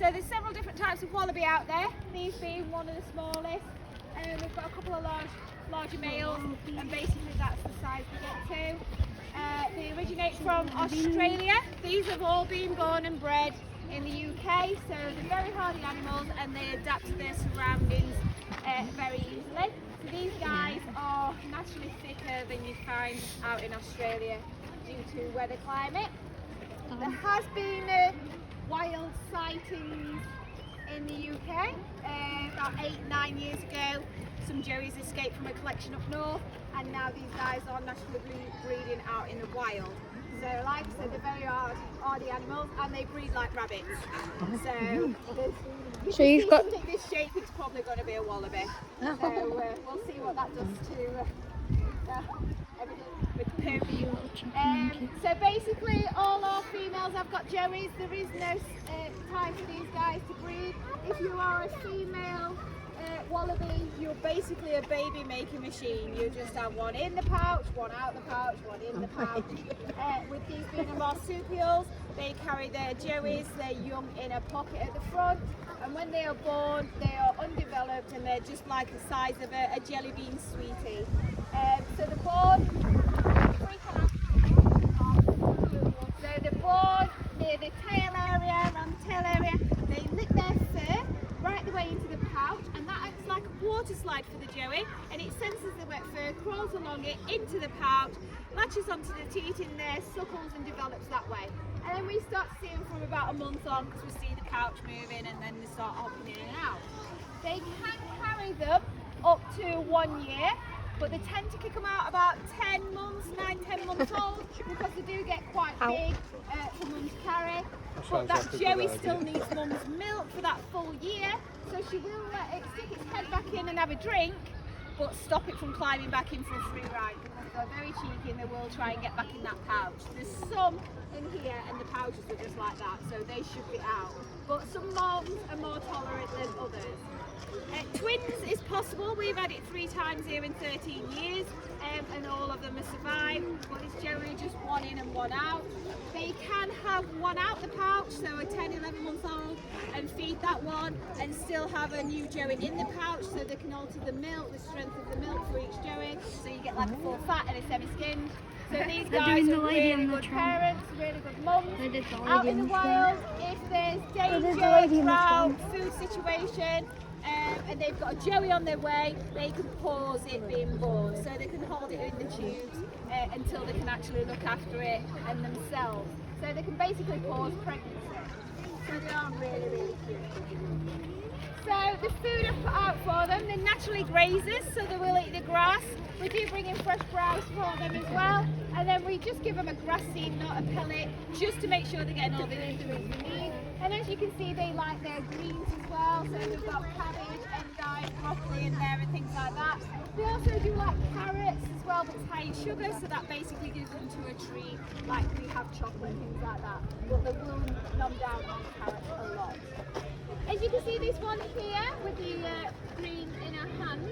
So there's several different types of wallaby out there, these being one of the smallest. We've got a couple of larger males, and basically that's the size we get to. They originate from Australia. These have all been born and bred in the UK, so they're very hardy animals and they adapt to their surroundings very easily. So these guys are naturally thicker than you find out in Australia due to weather climate. There has been wild sightings in the UK about 8-9 years ago. Some joeys escaped from a collection up north, and now these guys are naturally breeding out in the wild. So like I said, they're very hardy animals and they breed like rabbits. So you've got this shape, it's probably going to be a wallaby. So we'll see what that does to everything with the perfume. So basically all our females have got joeys. There is no time for these guys to breed. If you are a female wallaby, you're basically a baby making machine. You just have one in the pouch, one out the pouch, one in the pouch. With these being the marsupials, they carry their joeys, their young in a pocket at the front, and when they are born they are undeveloped and they're just like the size of a jelly bean sweetie. So they're born near the tail area, around the tail area. They lick their fur right the way into the pouch, and that acts like a water slide for the joey, and it senses the wet fur, crawls along it into the pouch, latches onto the teat in there, suckles and develops that way. And then we start to see them from about a month on, because we see the pouch moving and then they start hopping in and out. They can carry them up to 1 year, but they tend to kick them out about 10 months, 9-10 months old, because they do get quite big for mum to carry. But that joey still needs mum's milk for that full year, so she will let it stick its head back in and have a drink, but stop it from climbing back in for a free ride, because they're very cheeky and they will try and get back in that pouch. There's some in here and the pouches are just like that, so they should be out. But some mums are more tolerant than others. Twins is possible. We've had it 3 times here in 13 years, and all of them have survived, but it's generally just one in and one out. They can have one out the pouch, so a 10-11 months old, and feed that one and still have a new joey in the pouch, so they can alter the milk, the strength of the milk for each joey, so you get like a full fat and a semi-skinned. So these guys are really good parents, really good mums. Out in the wild, if there's danger, drought, food situation, and they've got a joey on their way, they can pause it being born, so they can hold it in the tubes until they can actually look after it and themselves. So they can basically pause pregnancy. So they are really, really cute. So the food I put out for them, they're naturally grazers, so they will eat the grass. We do bring in fresh browse for them as well, and then we just give them a grass seed, not a pellet, just to make sure they're getting all the nutrients they need. And as you can see, they like their greens as well, so we've got cabbage, endive, broccoli in there and things like that. We also do like carrots as well, but it's high in sugar, so that basically gives them to a treat, like we have chocolate and things like that. But they will numb down on carrots a lot. As you can see, this one here with the green in her hand,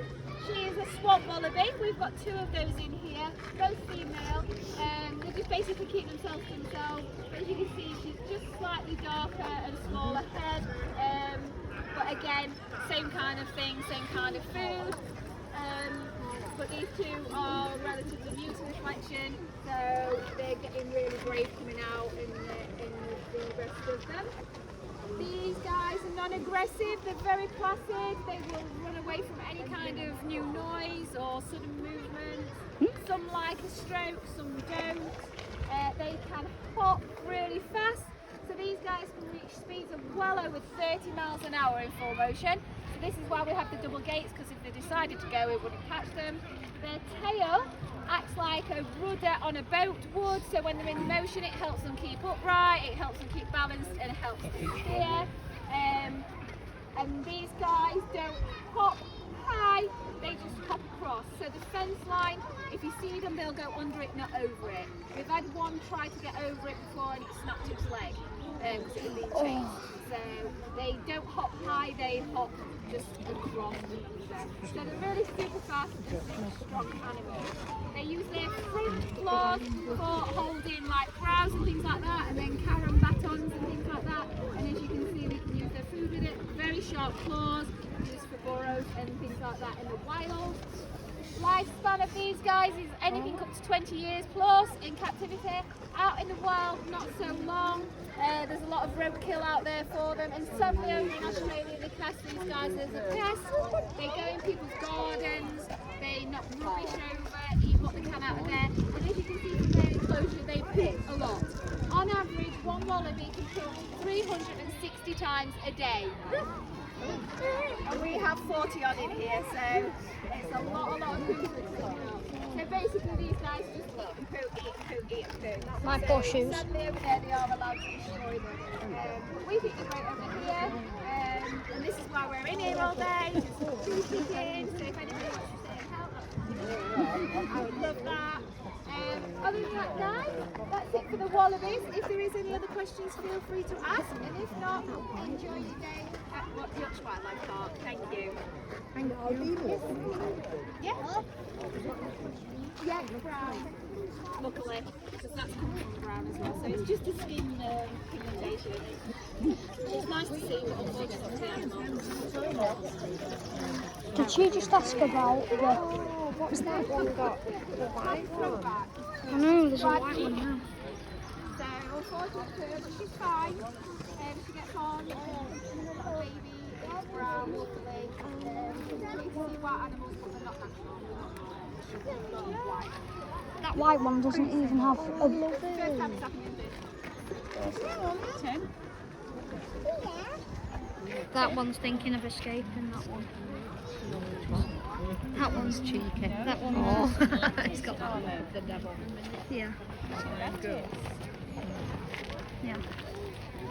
she is a swamp wallaby. We've got 2 of those in here, both female. They just basically keep themselves to themselves. But as you can see, she's just slightly darker and smaller head. But again, same kind of thing, same kind of food. But these 2 are relatively new to the collection, so they're getting really brave coming out in the rest of them. These guys are non-aggressive, they're very placid, they will run away from any kind of new noise or sudden movement. Some like a stroke, some don't. They can hop really fast, so these guys can reach speeds of well over 30 miles an hour in full motion. So this is why we have the double gates, because if they decided to go, it wouldn't catch them. Their tail acts like a rudder on a boat would, so when they're in motion it helps them keep upright, it helps them keep balanced, and it helps them steer. And these guys don't hop high, they just hop across. So the fence line, if you see them, they'll go under it, not over it. We've had one try to get over it before and it snapped its leg because it had been chased. So they don't hop high, they hop just across. So they're really super fast and super strong animals. They use their front claws for holding like browse and things like that, and then carom batons and things like that. And as you can see, they can use their sharp claws, used for burrows and things like that in the wild. Lifespan of these guys is anything up to 20 years plus. In captivity, out in the wild, not so long. There's a lot of roadkill out there for them, and sadly over in Australia they class these guys as a pest. They go in people's gardens, they knock rubbish over, eat what they can out of there, and as you can see from their enclosure, they poop a lot. On average, one wallaby can poop 360 times a day. And we have 40 on in here, so it's a lot of poop that's coming out. So basically these guys just eat and poop, eat and poop, eat and poop. My poor shoes. Sadly over there they are allowed to destroy them. But we think they're great over here, and this is why we're in here all day, just food picking, so if anybody wants to stay and help, I would love that. Other than that, guys, that's it for the wallabies. If there is any other questions, feel free to ask, and if not, enjoy your day at Yorkshire Wildlife Park. Thank you. Thank you. Yeah? Yeah, brown. Luckily, because that's coming from brown as well. So it's just a skin pigmentation. It's nice to see, but unfortunately the animal. Did she just ask about the... What's that one got? The white one? I know, there's a white one now. So unfortunately, but she's fine. She gets on, baby, it's brown, luckily. You can see white animals, but they're not natural. They're not white. That white one doesn't even have a... First time it's happening this. Tim? That one's thinking of escaping, that one. That one's cheeky. That one. Oh. It's got that one. The devil. Yeah. Yeah.